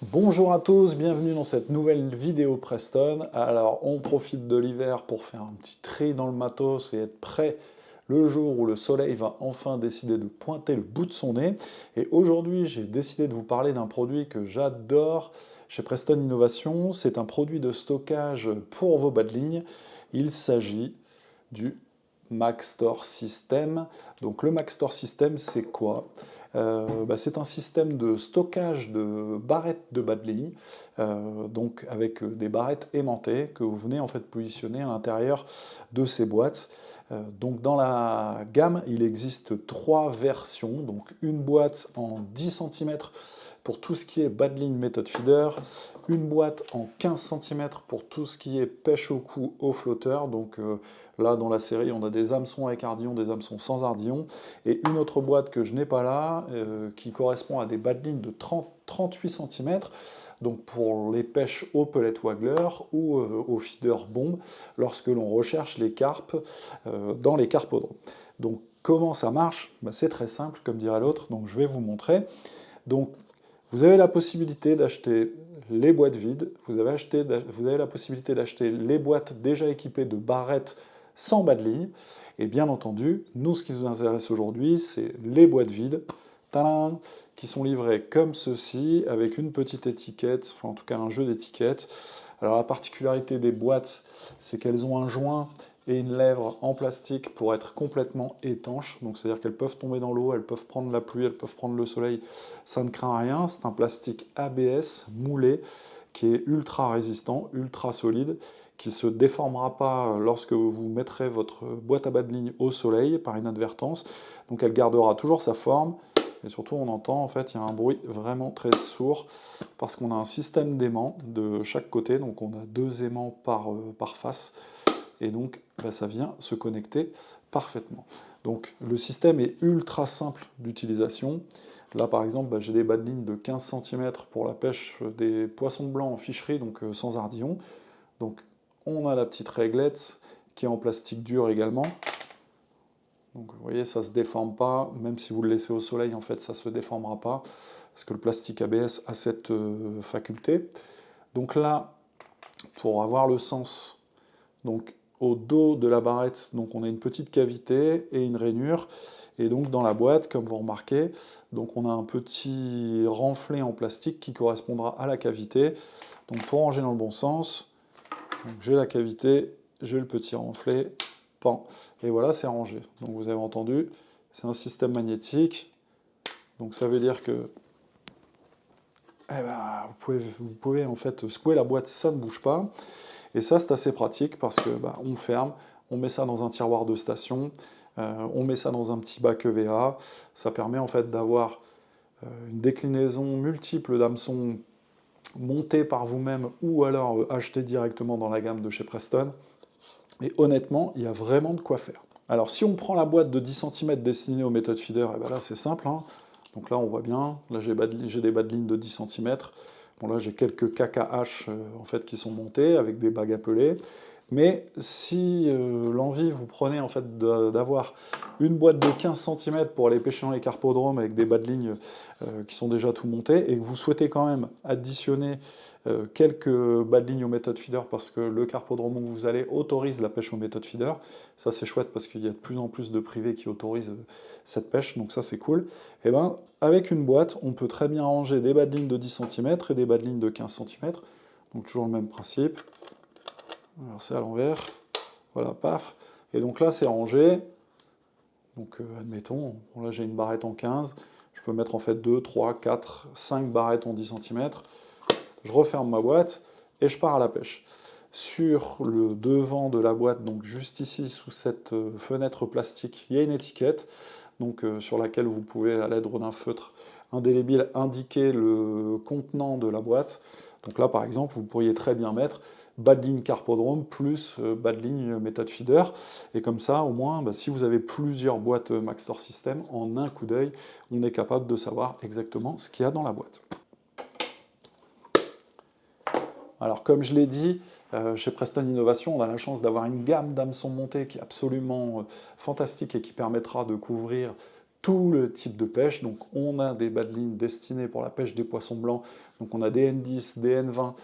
Bonjour à tous, bienvenue dans cette nouvelle vidéo Preston. Alors on profite de l'hiver pour faire un petit tri dans le matos et être prêt le jour où le soleil va enfin décider de pointer le bout de son nez. Et aujourd'hui j'ai décidé de vous parler d'un produit que j'adore chez Preston Innovation. C'est un produit de stockage pour vos bas de ligne. Il s'agit du Maxtor System. Donc le Maxtor System, c'est quoi? C'est un système de stockage de barrettes de bas de ligne, donc avec des barrettes aimantées que vous venez en fait positionner à l'intérieur de ces boîtes. Donc dans la gamme, il existe trois versions, donc une boîte en 10 cm pour tout ce qui est bas de ligne méthode feeder, une boîte en 15 cm pour tout ce qui est pêche au cou au flotteur, donc là, dans la série, on a des hameçons avec ardillon, des hameçons sans ardillon, et une autre boîte que je n'ai pas là, qui correspond à des bas de ligne de 38 cm, donc pour les pêches au pellet waggler ou au feeder bombe, lorsque l'on recherche les carpes dans les carpodromes. Donc comment ça marche? C'est très simple, comme dirait l'autre, donc je vais vous montrer. Donc vous avez la possibilité d'acheter les boîtes vides, vous avez la possibilité d'acheter les boîtes déjà équipées de barrettes sans bas de ligne, et bien entendu, nous, ce qui nous intéresse aujourd'hui, c'est les boîtes vides, tadam, qui sont livrées comme ceci, avec une petite étiquette, enfin en tout cas un jeu d'étiquettes. Alors la particularité des boîtes, c'est qu'elles ont un joint et une lèvre en plastique pour être complètement étanches. Donc c'est-à-dire qu'elles peuvent tomber dans l'eau, elles peuvent prendre la pluie, elles peuvent prendre le soleil, ça ne craint rien. C'est un plastique ABS moulé qui est ultra résistant, ultra solide, qui ne se déformera pas lorsque vous mettrez votre boîte à bas de ligne au soleil par inadvertance. Donc elle gardera toujours sa forme. Et surtout, on entend, en fait, il y a un bruit vraiment très sourd parce qu'on a un système d'aimants de chaque côté. Donc on a deux aimants par face. Et donc, ça vient se connecter parfaitement. Donc le système est ultra simple d'utilisation. Là, par exemple, j'ai des bas de ligne de 15 cm pour la pêche des poissons blancs en ficherie, donc sans ardillon. Donc on a la petite réglette qui est en plastique dur également. Donc vous voyez, ça ne se déforme pas, même si vous le laissez au soleil, en fait, ça ne se déformera pas, parce que le plastique ABS a cette faculté. Donc là, pour avoir le sens, donc au dos de la barrette, donc on a une petite cavité et une rainure. Et donc dans la boîte, comme vous remarquez, donc on a un petit renflet en plastique qui correspondra à la cavité. Donc pour ranger dans le bon sens, j'ai la cavité, j'ai le petit renflet, pan, et voilà, c'est rangé. Donc vous avez entendu, c'est un système magnétique. Donc ça veut dire que vous pouvez en fait secouer la boîte, ça ne bouge pas. Et ça, c'est assez pratique parce que on ferme, on met ça dans un tiroir de station, on met ça dans un petit bac EVA. Ça permet en fait d'avoir une déclinaison multiple d'hameçons montés par vous-même ou alors achetés directement dans la gamme de chez Preston. Et honnêtement, il y a vraiment de quoi faire. Alors si on prend la boîte de 10 cm destinée aux méthodes feeder, et là c'est simple. Donc là on voit bien, là j'ai des bas de ligne de 10 cm. Bon là j'ai quelques KKH en fait qui sont montés avec des bagues appelées. Mais si l'envie vous prenez en fait d'avoir une boîte de 15 cm pour aller pêcher dans les carpodromes avec des bas de ligne qui sont déjà tout montés et que vous souhaitez quand même additionner quelques bas de ligne aux méthodes feeder parce que le carpodrome où vous allez autorise la pêche aux méthodes feeder, ça c'est chouette parce qu'il y a de plus en plus de privés qui autorisent cette pêche, donc ça c'est cool. Et avec une boîte, on peut très bien ranger des bas de ligne de 10 cm et des bas de ligne de 15 cm, donc toujours le même principe. Alors c'est à l'envers, voilà, paf. Et donc là c'est rangé. Donc admettons, bon, là j'ai une barrette en 15, je peux mettre en fait 2, 3, 4, 5 barrettes en 10 cm. Je referme ma boîte et je pars à la pêche. Sur le devant de la boîte, donc juste ici sous cette fenêtre plastique, il y a une étiquette donc, sur laquelle vous pouvez, à l'aide d'un feutre indélébile, indiquer le contenant de la boîte. Donc là, par exemple, vous pourriez très bien mettre bas de ligne carpodrome plus bas de ligne méthode feeder. Et comme ça, au moins, si vous avez plusieurs boîtes Maxtor System, en un coup d'œil, on est capable de savoir exactement ce qu'il y a dans la boîte. Alors comme je l'ai dit, chez Preston Innovation, on a la chance d'avoir une gamme d'hameçons montés qui est absolument fantastique et qui permettra de couvrir tout le type de pêche. Donc on a des bas de ligne destinés pour la pêche des poissons blancs, Donc on a des N10, des N20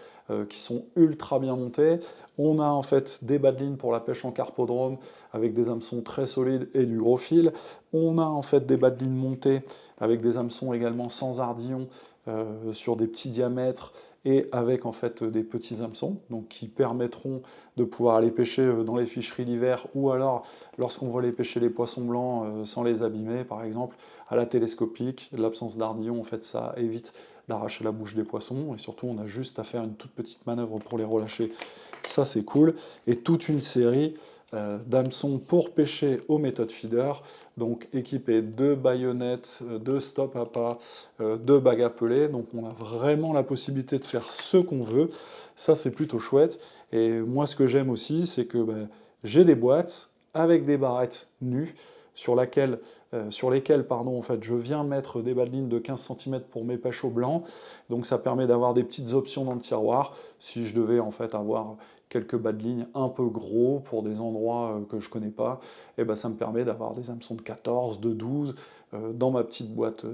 qui sont ultra bien montés. On a en fait des bas de ligne pour la pêche en carpodrome avec des hameçons très solides et du gros fil. On a en fait des bas de ligne montés avec des hameçons également sans ardillon sur des petits diamètres et avec en fait des petits hameçons, donc qui permettront de pouvoir aller pêcher dans les ficheries l'hiver, ou alors lorsqu'on va aller pêcher les poissons blancs sans les abîmer, par exemple, à la télescopique. L'absence d'ardillon, en fait, ça évite d'arracher la bouche des poissons, et surtout on a juste à faire une toute petite manœuvre pour les relâcher, ça c'est cool, et toute une série d'hameçons pour pêcher aux méthodes feeder, donc équipés de baïonnettes, de stop à pas, de bagues à pelés, donc on a vraiment la possibilité de faire ce qu'on veut, ça c'est plutôt chouette, et moi ce que j'aime aussi, c'est que j'ai des boîtes avec des barrettes nues, sur lesquelles en fait, je viens mettre des bas de ligne de 15 cm pour mes pêches au blanc, donc ça permet d'avoir des petites options dans le tiroir, si je devais en fait avoir quelques bas de ligne un peu gros pour des endroits que je connais pas, et ben ça me permet d'avoir des hameçons de 14, de 12 dans ma petite boîte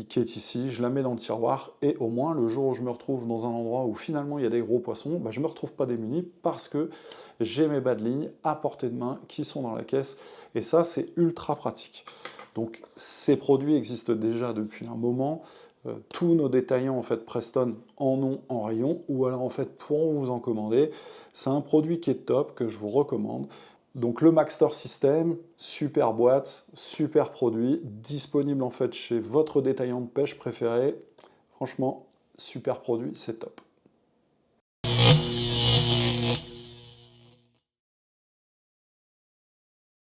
qui est ici, je la mets dans le tiroir, et au moins le jour où je me retrouve dans un endroit où finalement il y a des gros poissons, je ne me retrouve pas démuni parce que j'ai mes bas de ligne à portée de main qui sont dans la caisse, et ça c'est ultra pratique. Donc ces produits existent déjà depuis un moment, tous nos détaillants en fait Preston en ont en rayon, ou alors en fait pourront vous en commander. C'est un produit qui est top, que je vous recommande. Donc le Maxtor System, super boîte, super produit, disponible en fait chez votre détaillant de pêche préféré. Franchement, super produit, c'est top.